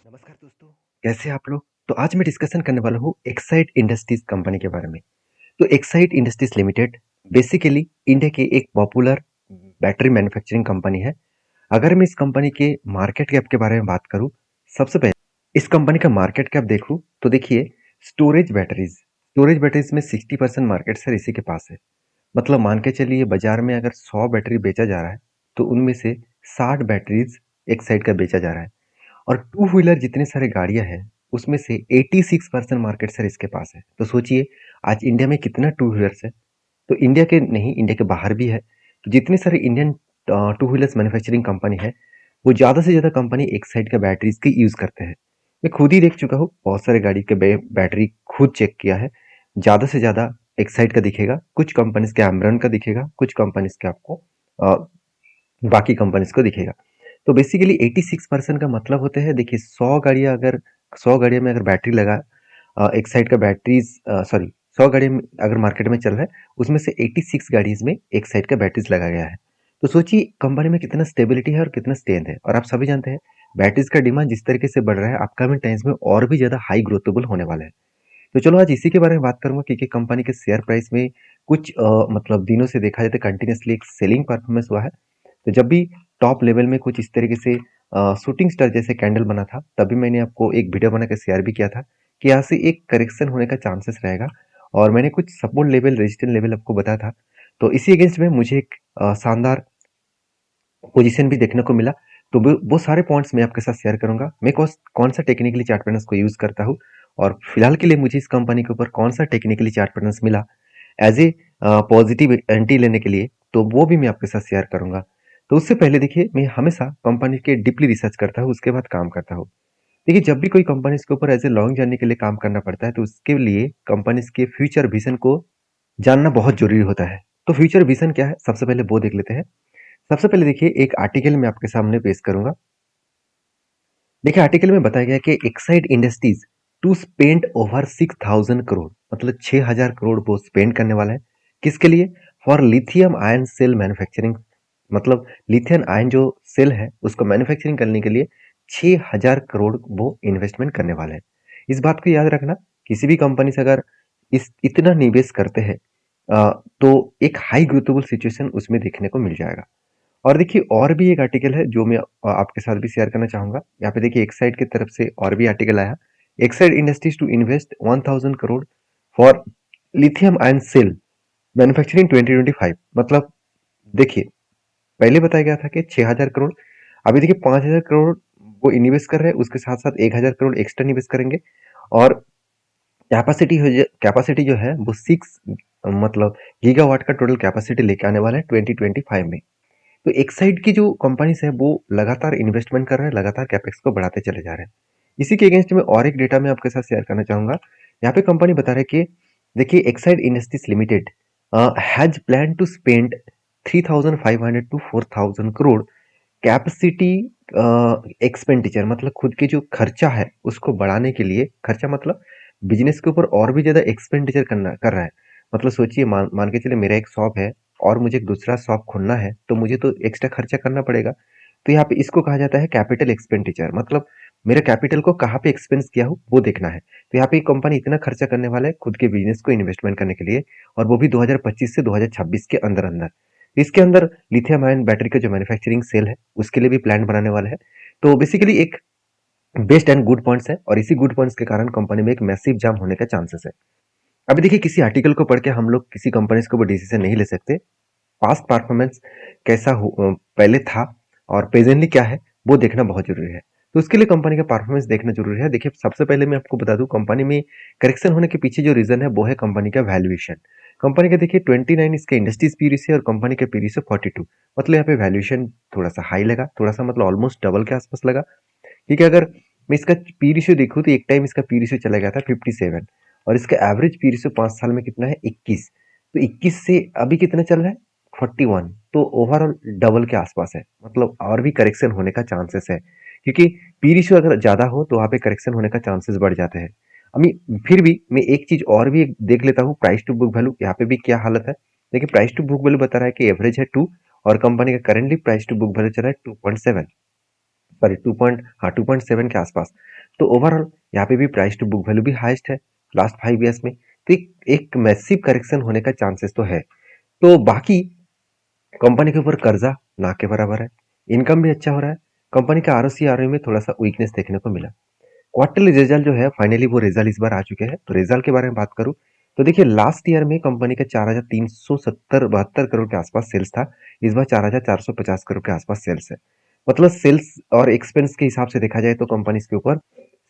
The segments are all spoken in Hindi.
नमस्कार दोस्तों, कैसे हैं आप लोग। तो आज मैं डिस्कशन करने वाला हूँ एक्साइड इंडस्ट्रीज कंपनी के बारे में। तो Exide industries limited basically India की एक पॉपुलर बैटरी मैन्युफैक्चरिंग कंपनी है। अगर मैं इस कंपनी के मार्केट कैप के बारे में बात करूँ, सबसे पहले इस कंपनी का मार्केट कैप देखूँ तो देखिए, स्टोरेज बैटरीज में 60% मार्केट शेयर इसी के पास है। मतलब मान के चलिए, बाजार में अगर 100 बैटरी बेचा जा रहा है तो उनमें से 60 बैटरीज एक्साइड का बेचा जा रहा है। और टू व्हीलर जितने सारे गाड़ियां हैं, उसमें से 86% मार्केट शेयर इसके पास है। तो सोचिए, आज इंडिया में कितना टू व्हीलर्स है। तो इंडिया के नहीं, इंडिया के बाहर भी है। तो जितने सारे Indian two wheelers manufacturing company है, वो ज़्यादा से ज़्यादा कंपनी एक साइड का बैटरीज की यूज़ करते हैं। मैं खुद ही देख चुका हूँ, बहुत सारे गाड़ी के बैटरी खुद चेक किया है। ज़्यादा से ज़्यादा एक साइड का दिखेगा, कुछ कंपनीज के एमरन का दिखेगा, कुछ कंपनीज के आपको बाकी कंपनीज को दिखेगा। तो बेसिकली 86% का मतलब होते हैं, देखिए 100 गाड़ियों में अगर बैटरी लगा, एक साइड का बैटरीज, सॉरी, 100 गाड़ी अगर मार्केट में चल रहा है, उसमें से 86 गाड़ीज में एक साइड का बैटरीज लगा गया है। तो सोचिए कंपनी में कितना स्टेबिलिटी है और कितना स्ट्रेंथ है। और आप सभी जानते हैं, बैटरीज का डिमांड जिस तरीके से बढ़ रहा है, अपकमिंग टाइम्स में और भी ज्यादा हाई ग्रोथेबल होने वाला है। तो चलो आज इसी के बारे में बात करूंगा, क्योंकि कंपनी के शेयर प्राइस में कुछ मतलब दिनों से देखा जाए तो कंटिन्यूसली एक सेलिंग परफॉर्मेंस हुआ है। तो जब भी टॉप लेवल में कुछ इस तरीके से शूटिंग स्टार जैसे कैंडल बना था, तभी मैंने आपको एक वीडियो बना के शेयर भी किया था कि यहाँ से एक करेक्शन होने का चांसेस रहेगा। और मैंने कुछ सपोर्ट लेवल, रेजिस्टेंस लेवल आपको बताया था। तो इसी अगेंस्ट में मुझे एक शानदार पोजीशन भी देखने को मिला। तो वो सारे पॉइंट्स मैं आपके साथ शेयर करूंगा। मैं कौन सा टेक्निकली चार्ट पैटर्न्स को यूज करता हूँ, और फिलहाल के लिए मुझे इस कंपनी के ऊपर कौन सा टेक्निकली चार्ट पैटर्न्स मिला एज ए पॉजिटिव एंट्री लेने के लिए, तो वो भी मैं आपके साथ शेयर करूंगा। तो उससे पहले देखिए, मैं हमेशा कंपनी के डीपली रिसर्च करता हूँ, उसके बाद काम करता हूँ। देखिए, जब भी कोई कंपनी के ऊपर एज ए लॉन्ग जर्नी के लिए काम करना पड़ता है, तो उसके लिए कंपनी के फ्यूचर विजन को जानना बहुत जरूरी होता है। तो फ्यूचर विजन क्या है, सबसे पहले वो देख लेते हैं। सबसे पहले देखिए, एक आर्टिकल मैं आपके सामने पेश करूंगा। देखिए, आर्टिकल में बताया गया कि Exide industries to spend over 6,000 crore, मतलब 6,000 करोड़ वो स्पेंड करने वाला है। किसके लिए? For lithium ion cell manufacturing. मतलब लिथियम आयन जो सेल है, उसको मैन्युफैक्चरिंग करने के लिए 6,000 करोड़ वो इन्वेस्टमेंट करने वाला है। इस बात को याद रखना, किसी भी कंपनी से अगर इस इतना निवेश करते हैं, तो एक हाई ग्रोथेबल सिचुएशन उसमें देखने को मिल जाएगा। और देखिए, और भी एक आर्टिकल है जो मैं आपके साथ भी शेयर करना चाहूंगा। यहाँ पे देखिए, एक्साइड की तरफ से और भी आर्टिकल आया। Exide industries to invest 1,000 crore for lithium ion cell manufacturing 2025। मतलब देखिए, पहले बताया गया था कि 6,000 करोड़, अभी देखिए 5,000 करोड़ वो इन्वेस्ट कर रहे हैं, उसके साथ साथ 1,000 करोड़ एक्स्ट्रा इन्वेस्ट करेंगे। और कैपेसिटी जो है वो 6 गीगावाट का टोटल कैपेसिटी लेके आने वाला है 2025 में। तो एक साइड की जो कंपनीज है, वो लगातार इन्वेस्टमेंट कर रहे हैं, लगातार कैपेक्स को बढ़ाते चले जा रहे हैं। इसी के अगेंस्ट में और एक डेटा मैं आपके साथ शेयर करना चाहूंगा। यहाँ पे कंपनी बता रहे हैं कि देखिए, Exide industries limited has plan to spend 3,500 to 4,000 crore capacity expenditure. मतलब खुद की जो खर्चा है उसको बढ़ाने के लिए, खर्चा मतलब बिजनेस के ऊपर और भी ज्यादा एक्सपेंडिचर कर रहा है। मतलब सोचिए, मान के चलिए मेरा एक शॉप है और मुझे एक दूसरा शॉप खोलना है, तो मुझे तो एक्स्ट्रा खर्चा करना पड़ेगा। तो यहाँ पे इसको कहा जाता है कैपिटल एक्सपेंडिचर। मतलब मेरे कैपिटल को कहाँ पे एक्सपेंस किया हो वो देखना है। तो यहाँ पे कंपनी इतना खर्चा करने वाला है खुद के बिजनेस को इन्वेस्टमेंट करने के लिए, और वो भी 2025 से 2026 के अंदर अंदर। इसके अंदर लिथियम आयन बैटरी का जो मैन्युफैक्चरिंग सेल है, उसके लिए भी प्लांट बनाने वाला है। तो बेसिकली एक बेस्ट एंड गुड पॉइंट्स है, और इसी गुड पॉइंट्स के कारण कंपनी में एक मैसिव जाम होने का चांसेस है। अभी देखिए, किसी आर्टिकल को पढ़ के हम लोग किसी कंपनी के ऊपर डिसीजन नहीं ले सकते। पास्ट परफॉर्मेंस पहले था और प्रेजेंटली क्या है, वो देखना बहुत जरूरी है। तो उसके लिए कंपनी का परफॉर्मेंस देखना जरूरी है। देखिए, सबसे पहले मैं आपको बता दूं, कंपनी में करेक्शन होने के पीछे जो रीजन है, वो है कंपनी का वैल्यूएशन। कंपनी का देखिए 29 इसका इंडस्ट्रीज पी रेशियो और कंपनी का पी रेशियो 42। मतलब यहाँ पे वैल्यूएशन थोड़ा सा हाई लगा, थोड़ा सा मतलब ऑलमोस्ट डबल के आसपास लगा। ठीक है, अगर मैं इसका पी रेशियो देखूँ तो एक टाइम इसका पी रेशियो चला गया था 57, और इसका एवरेज पी रेशियो 5 साल में कितना है, 21। तो 21 से अभी कितना चल रहा है, 41। तो ओवरऑल डबल के आसपास है। मतलब और भी करेक्शन होने का चांसेस है, क्योंकि पी रेशियो अगर ज्यादा हो तो वहां पे करेक्शन होने का चांसेस बढ़ जाते हैं। अभी फिर भी मैं एक चीज और भी देख लेता हूँ, प्राइस टू बुक वैल्यू यहाँ पे भी क्या हालत है। देखिए, प्राइस टू बुक वैल्यू बता रहा है कि एवरेज है 2, और कंपनी का currently price to book value चल रहा है 2.7। सॉरी 2.7 के आसपास। तो ओवरऑल यहाँ पे भी प्राइस टू बुक वैल्यू भी हाईएस्ट है लास्ट 5 ईयर्स में। तो एक मैसिव करेक्शन होने का चांसेस तो है। तो बाकी कंपनी के ऊपर कर्जा ना के बराबर है, इनकम भी अच्छा हो रहा है। कंपनी का आरओसी आरओई में थोड़ा सा वीकनेस देखने को मिला। क्वार्टरली रिजल्ट जो है फाइनली वो रिजल्ट इस बार आ चुके हैं। तो रिजल्ट के बारे में बात करूं तो देखिए लास्ट ईयर में कंपनी का 4,372 करोड़ के आसपास सेल्स था। इस बार 4,450 करोड़ के आसपास सेल्स है। मतलब सेल्स और एक्सपेंस के हिसाब से देखा जाए तो कंपनी के ऊपर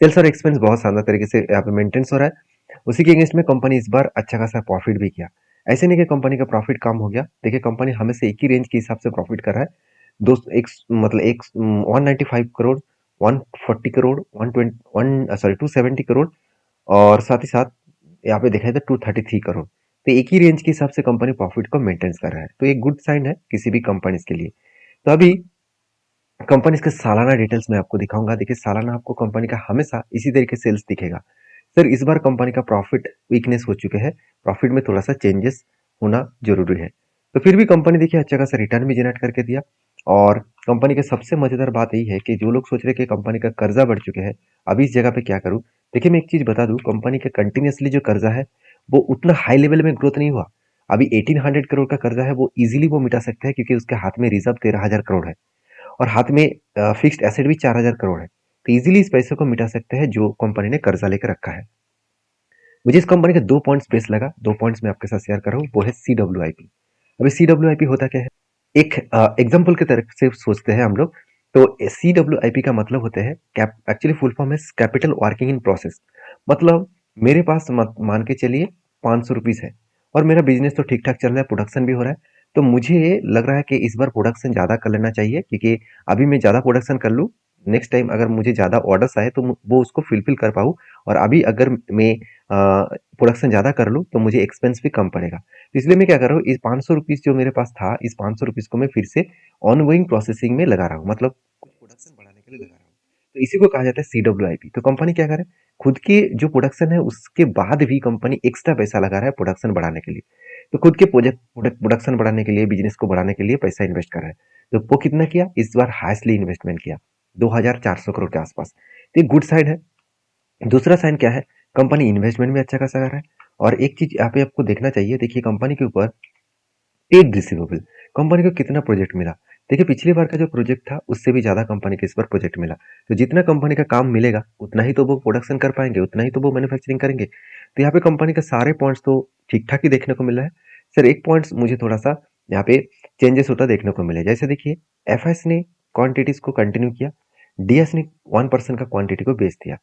सेल्स और एक्सपेंस बहुत शानदार तरीके से यहाँ पे मेंटेन्स हो रहा है। उसी के अगेंस्ट में कंपनी इस बार अच्छा खासा प्रॉफिट भी किया। ऐसे नहीं कि कंपनी का प्रॉफिट कम हो गया। देखिए कंपनी हमेशा एक ही रेंज के हिसाब से प्रॉफिट कर रहा है। दो एक मतलब एक 195 करोड़, 140 करोड़, 270 करोड़ और साथ ही साथ यहाँ पे देखा जाए तो 233 करोड़। तो एक ही रेंज के हिसाब से कंपनी प्रॉफिट को मेंटेन कर रहा है। तो एक गुड साइन है किसी भी कंपनी के लिए। तो अभी कंपनी के सालाना डिटेल्स में आपको दिखाऊंगा। देखिए सालाना आपको कंपनी का हमेशा इसी तरीके से सेल्स दिखेगा। सर इस बार कंपनी का प्रॉफिट वीकनेस हो चुके हैं। प्रॉफिट में थोड़ा सा चेंजेस होना जरूरी है। तो फिर भी कंपनी देखिए अच्छा खासा रिटर्न भी जनरेट करके दिया। और कंपनी के सबसे मजेदार बात यही है कि जो लोग सोच रहे कि कंपनी का कर्जा बढ़ चुके हैं, अभी इस जगह पे क्या करूं। देखिए मैं एक चीज बता दूं, कंपनी का कंटिन्यूसली जो कर्जा है वो उतना हाई लेवल में ग्रोथ नहीं हुआ। अभी 1800 करोड़ का कर्जा है, वो इजीली वो मिटा सकते हैं क्योंकि उसके हाथ में रिजर्व 13,000 करोड़ है और हाथ में फिक्स्ड एसेट भी 4,000 करोड़ है। तो इजीली इस पैसे को मिटा सकते हैं जो कंपनी ने कर्जा लेकर रखा है। मुझे इस कंपनी के दो पॉइंट्स बेस्ट लगा, दो पॉइंट्स मैं आपके साथ शेयर कर रहा हूँ। वो है CWIP। अभी CWIP होता क्या है, एक एग्जाम्पल की तरफ से सोचते हैं हम लोग। तो CWIP का मतलब होते हैं एक्चुअली फुल फॉर्म है कैपिटल वर्किंग इन प्रोसेस। मतलब मेरे पास मान के चलिए 500 रुपीज है और मेरा बिजनेस तो ठीक ठाक चल रहा है, प्रोडक्शन भी हो रहा है। तो मुझे लग रहा है कि इस बार प्रोडक्शन ज़्यादा कर लेना चाहिए क्योंकि अभी मैं ज़्यादा प्रोडक्शन कर लूँ, नेक्स्ट टाइम अगर मुझे ज़्यादा ऑर्डर्स आए तो वो उसको फिलफिल कर पाऊँ। और अभी अगर मैं प्रोडक्शन ज़्यादा कर लूँ तो मुझे एक्सपेंस भी कम पड़ेगा। तो इसलिए मैं क्या कर रहा हूँ, इस 500 रुपीज़ जो मेरे पास था, इस 500 रुपीज़ को मैं फिर से ऑनगोइंग प्रोसेसिंग में लगा रहा हूँ, मतलब कुछ प्रोडक्शन बढ़ाने के लिए लगा रहा हूँ। तो इसी को कहा जाता है CWIP। तो कंपनी क्या करे, खुद के जो प्रोडक्शन है उसके बाद भी कंपनी एक्स्ट्रा पैसा लगा रहा है प्रोडक्शन बढ़ाने के लिए। तो खुद के प्रोडक्शन बढ़ाने के लिए, बिजनेस को बढ़ाने के लिए पैसा इन्वेस्ट कर रहा है। तो वो कितना किया, इस बार हाईएस्टली इन्वेस्टमेंट किया 2,400 करोड़ के आसपास। तो एक गुड साइन है। दूसरा साइन क्या है, कंपनी इन्वेस्टमेंट में अच्छा खासा कर रहा है। और एक चीज यहाँ पे आपको देखना चाहिए, देखिए कंपनी के ऊपर ट्रेड रिसीवेबल, कंपनी को कितना प्रोजेक्ट मिला। देखिए पिछली बार का जो प्रोजेक्ट था उससे भी ज्यादा कंपनी को इस बार प्रोजेक्ट मिला। तो जितना कंपनी का काम मिलेगा उतना ही तो वो प्रोडक्शन कर पाएंगे, उतना ही तो वो मैन्युफैक्चरिंग करेंगे। तो यहाँ पे कंपनी का सारे पॉइंट्स तो ठीक ठाक ही देखने को मिल रहा है। सर एक पॉइंट्स मुझे थोड़ा सा यहाँ पे चेंजेस होता देखने को मिले। जैसे देखिए एफएस ने क्वांटिटीज को कंटिन्यू किया, डीएस ने 1% का क्वांटिटी को बेच दिया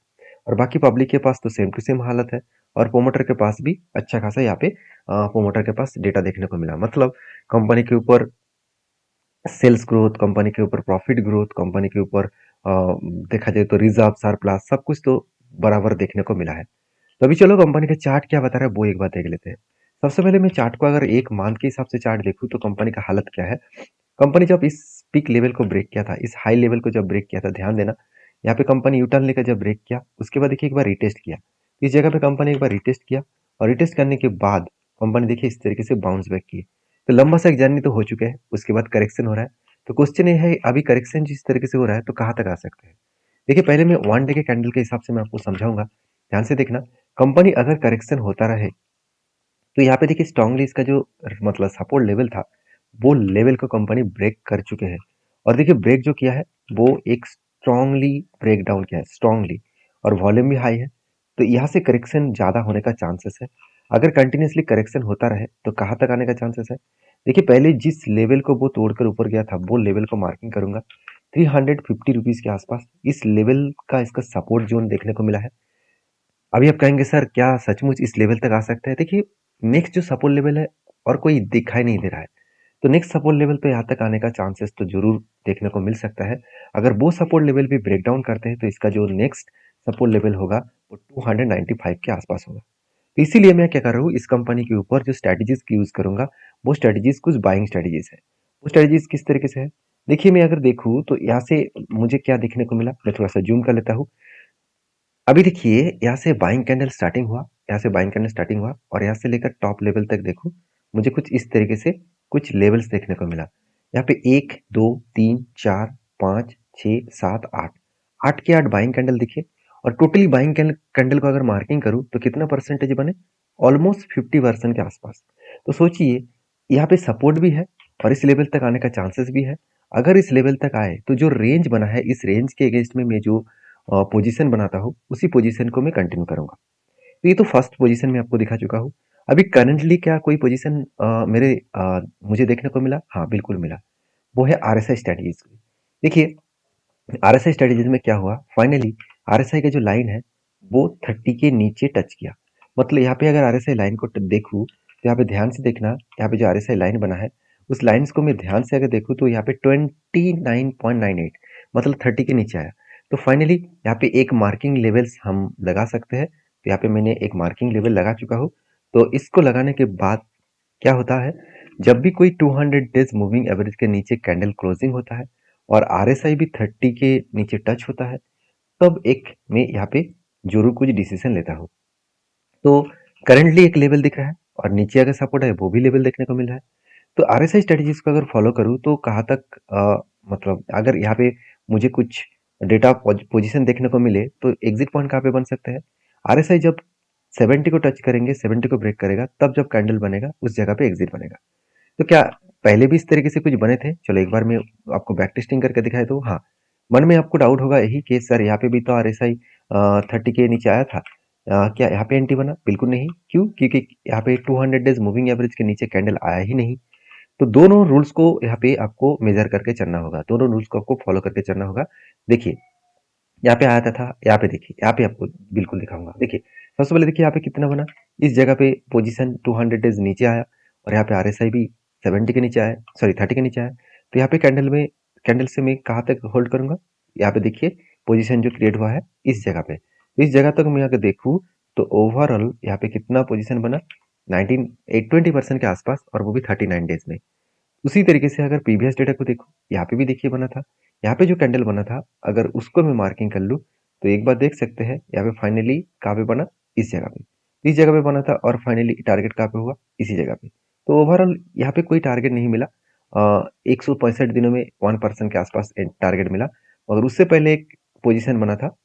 और बाकी पब्लिक के पास तो सेम टू सेम हालत है। और प्रोमोटर के पास भी अच्छा खासा यहाँ पे प्रोमोटर के पास डेटा देखने को मिला। मतलब कंपनी के ऊपर सेल्स ग्रोथ, कंपनी के ऊपर प्रॉफिट ग्रोथ, कंपनी के ऊपर देखा जाए तो रिजर्व सरप्लस सब कुछ तो बराबर देखने को मिला है। तो अभी चलो कंपनी का चार्ट क्या बता रहा है वो एक बार देख लेते हैं। सबसे पहले मैं चार्ट को अगर एक मंथ के हिसाब से चार्ट देखूं तो कंपनी का हालत क्या है। कंपनी जब इस पीक लेवल को ब्रेक किया था, इस हाई लेवल को जब ब्रेक किया था, ध्यान देना यहाँ पे कंपनी यूटर्न लेकर जब ब्रेक किया उसके बाद देखिए एक बार रिटेस्ट किया। इस जगह पे कंपनी एक बार रिटेस्ट किया और रिटेस्ट करने के बाद कंपनी देखिए इस तरीके से बाउंस बैक की। तो लंबा सा एक जर्नी तो हो चुका है, उसके बाद करेक्शन हो रहा है। तो क्वेश्चन ये है अभी करेक्शन जिस तरीके से हो रहा है तो कहाँ तक आ सकते हैं। देखिए पहले मैं वन डे के कैंडल के हिसाब से मैं आपको समझाऊंगा, ध्यान से देखना। कंपनी अगर करेक्शन होता रहे तो यहाँ पे देखिए स्ट्रांगली इसका जो मतलब सपोर्ट लेवल था वो लेवल को कंपनी ब्रेक कर चुके हैं। और देखिए ब्रेक जो किया है वो एक स्ट्रांगली ब्रेक डाउन किया है, स्ट्रांगली। और वॉल्यूम भी हाई है। तो यहाँ से करेक्शन ज्यादा होने का चांसेस है। अगर कंटिन्यूसली करेक्शन होता रहे तो कहाँ तक आने का चांसेस है। देखिए पहले जिस लेवल को वो तोड़कर ऊपर गया था वो लेवल को मार्किंग करूंगा 350 रुपीज के आसपास। इस लेवल का इसका सपोर्ट जोन देखने को मिला है। अभी आप कहेंगे सर क्या सचमुच इस लेवल तक आ सकते हैं। देखिए नेक्स्ट जो सपोर्ट लेवल है और कोई दिखाई नहीं दे रहा है। तो नेक्स्ट सपोर्ट लेवल पे यहाँ तक आने का चांसेस तो जरूर देखने को मिल सकता है। अगर वो सपोर्ट लेवल भी ब्रेक डाउन करते हैं तो इसका जो नेक्स्ट सपोर्ट लेवल होगा वो 295 के आसपास होगा। तो इसीलिए मैं क्या कर रहा हूँ, इस कंपनी के ऊपर जो स्ट्रेटेजीज की यूज करूंगा वो स्ट्रेटेजीज कुछ बाइंग स्ट्रेटेजीज है। वो स्ट्रेटेजीज किस तरीके से है, देखिए मैं अगर देखूँ तो यहाँ से मुझे क्या देखने को मिला, मैं थोड़ा सा जूम कर लेता हूँ। अभी देखिए यहाँ से बाइंग कैंडल स्टार्टिंग हुआ, यहाँ से बाइंग कैंडल स्टार्टिंग हुआ और यहाँ से लेकर टॉप लेवल तक देखो, मुझे कुछ इस तरीके से कुछ लेवल्स देखने को मिला। यहाँ पे 1 2 3 4 5 6, 7, 8, 8 के 8 बाइंग कैंडल दिखे और टोटली बाइंग कैंडल को अगर मार्किंग करूँ तो कितना परसेंटेज बने? ऑलमोस्ट 50% के आसपास। तो सोचिए यहाँ पे सपोर्ट भी है और इस लेवल तक आने का चांसेस भी है। अगर इस लेवल तक आए तो जो रेंज बना है इस रेंज के अगेंस्ट में मैं जो पोजीशन बनाता हूँ उसी पोजीशन को मैं कंटिन्यू करूंगा। तो ये तो फर्स्ट पोजीशन में आपको दिखा चुका हूँ। अभी करंटली क्या कोई पोजीशन मुझे देखने को मिला? हाँ, बिल्कुल मिला। वो है आरएसआई स्ट्रेटजीज। देखिए आरएसआई स्ट्रेटजीज में क्या हुआ, फाइनली आरएसआई का जो लाइन है वो 30 के नीचे टच किया। मतलब यहाँ पे अगर आरएसआई लाइन को देखूँ तो यहाँ पे ध्यान से देखना, यहाँ पे जो आरएसआई लाइन बना है उस लाइन्स को मैं ध्यान से अगर देखूँ तो यहाँ पे 29.98 मतलब 30 के नीचे आया। तो फाइनली यहाँ पे एक मार्किंग लेवल्स हम लगा सकते हैं। तो यहाँ पे मैंने एक मार्किंग लेवल लगा चुका हूँ। तो इसको लगाने के बाद क्या होता है, जब भी कोई 200 डेज मूविंग एवरेज के नीचे कैंडल क्लोजिंग होता है और आरएसआई भी 30 के नीचे टच होता है, तब एक मैं यहाँ पे जरूर कुछ डिसीजन लेता हूँ। तो करंटली एक लेवल दिख रहा है और नीचे अगर सपोर्ट है वो भी लेवल देखने को मिल रहा है। तो आरएसआई स्ट्रेटजीज को अगर फॉलो करूँ तो कहाँ तक मतलब अगर यहाँ पे मुझे कुछ डेटा पोजीशन देखने को मिले तो एग्जिट पॉइंट कहाँ पे बन सकते हैं? आरएसआई जब 70 को टच करेंगे, 70 को ब्रेक करेगा, तब जब कैंडल बनेगा उस जगह पे एग्जिट बनेगा। तो क्या पहले भी इस तरीके से कुछ बने थे? चलो एक बार मैं आपको बैक टेस्टिंग करके दिखाई दूँ। हाँ, मन में आपको डाउट होगा यही कि सर यहाँ पे भी तो आरएसआई 30 के नीचे आया था। क्या यहाँ पे एंटी बना? बिल्कुल नहीं। क्यों? क्योंकि यहाँ पे 200 डेज मूविंग एवरेज के नीचे कैंडल आया ही नहीं। तो दोनों रूल्स को यहाँ पे आपको मेजर करके चलना होगा, दोनों रूल्स को आपको फॉलो करके चलना होगा। देखिए यहाँ पे आया था, यहाँ पे देखिए, यहाँ पे आपको बिल्कुल दिखाऊंगा। देखिए सबसे पहले देखिए यहाँ पे कितना बना, इस जगह पे पोजीशन 200 डेज नीचे आया और यहाँ पे आरएसआई भी 70 के नीचे आया, सॉरी 30 के नीचे आया। तो यहाँ पे कैंडल से मैं कहाँ तक होल्ड करूंगा? यहाँ पे देखिए पोजीशन जो क्रिएट हुआ है इस जगह पे, तो इस जगह तक मैं अगर देखूँ तो ओवरऑल यहाँ पे कितना पोजीशन बना, 20% के आसपास, और वो भी 39 डेज में। उसी तरीके से अगर प्रीवियस डेटा को देखो, यहाँ पे भी देखिए बना था। यहाँ पे जो कैंडल बना था अगर उसको मैं मार्किंग कर लूँ तो एक बार देख सकते हैं यहाँ पे फाइनली कहाँ पे बना, इस जगह पे, इस जगह पे बना था और फाइनली टारगेट कहाँ पे हुआ, इसी जगह पे। तो ओवरऑल यहाँ पे कोई टारगेट नहीं मिला। 165 दिनों में 1% के आसपास टारगेट मिला, मगर उससे पहले एक पोजीशन बना था,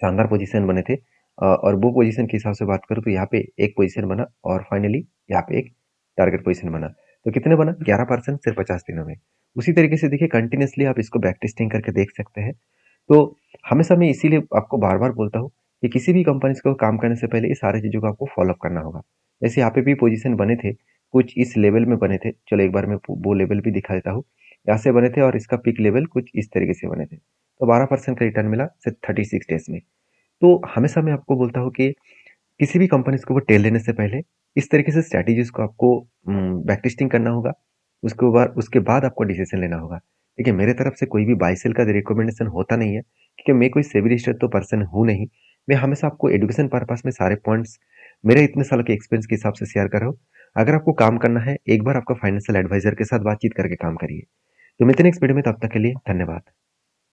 शानदार पोजीशन बने थे। और वो पोजीशन के हिसाब से बात करूँ तो यहाँ पे एक पोजीशन बना और फाइनली यहाँ पे एक टारगेट पोजीशन बना। तो कितने बना? 11% सिर्फ 50 दिनों में। उसी तरीके से देखिए कंटिन्यूसली आप इसको बैक टेस्टिंग करके देख सकते हैं। तो हमेशा मैं इसीलिए आपको बार बार बोलता हूँ कि किसी भी कंपनी को काम करने से पहले इस सारी चीज़ों को आपको फॉलोअप करना होगा। जैसे यहाँ पे भी पोजीशन बने थे, कुछ इस लेवल में बने थे। चलो एक बार मैं वो लेवल भी दिखा देता हूँ। यहाँ से बने थे और इसका पिक लेवल कुछ इस तरीके से बने थे। तो 12% का रिटर्न मिला सिर्फ 36 डेज में। तो हमेशा मैं आपको बोलता हूँ कि किसी भी कंपनीज को वो टेल लेने से पहले इस तरीके से स्ट्रैटेजीज को आपको बैक टेस्टिंग करना होगा। उसके बाद आपको डिसीजन लेना होगा। देखिए मेरे तरफ से कोई भी बाय सेल का रिकमेंडेशन होता नहीं है, क्योंकि मैं कोई सेबी रजिस्टर्ड तो पर्सन हूँ नहीं। मैं हमेशा आपको एजुकेशन पर्पस में सारे पॉइंट्स मेरे इतने साल के एक्सपीरियंस के हिसाब से शेयर कर रहा हूँ। अगर आपको काम करना है, एक बार आपका फाइनेंशियल एडवाइजर के साथ बातचीत करके काम करिए। तो मिलते हैं नेक्स्ट वीडियो में, तब तक के लिए धन्यवाद।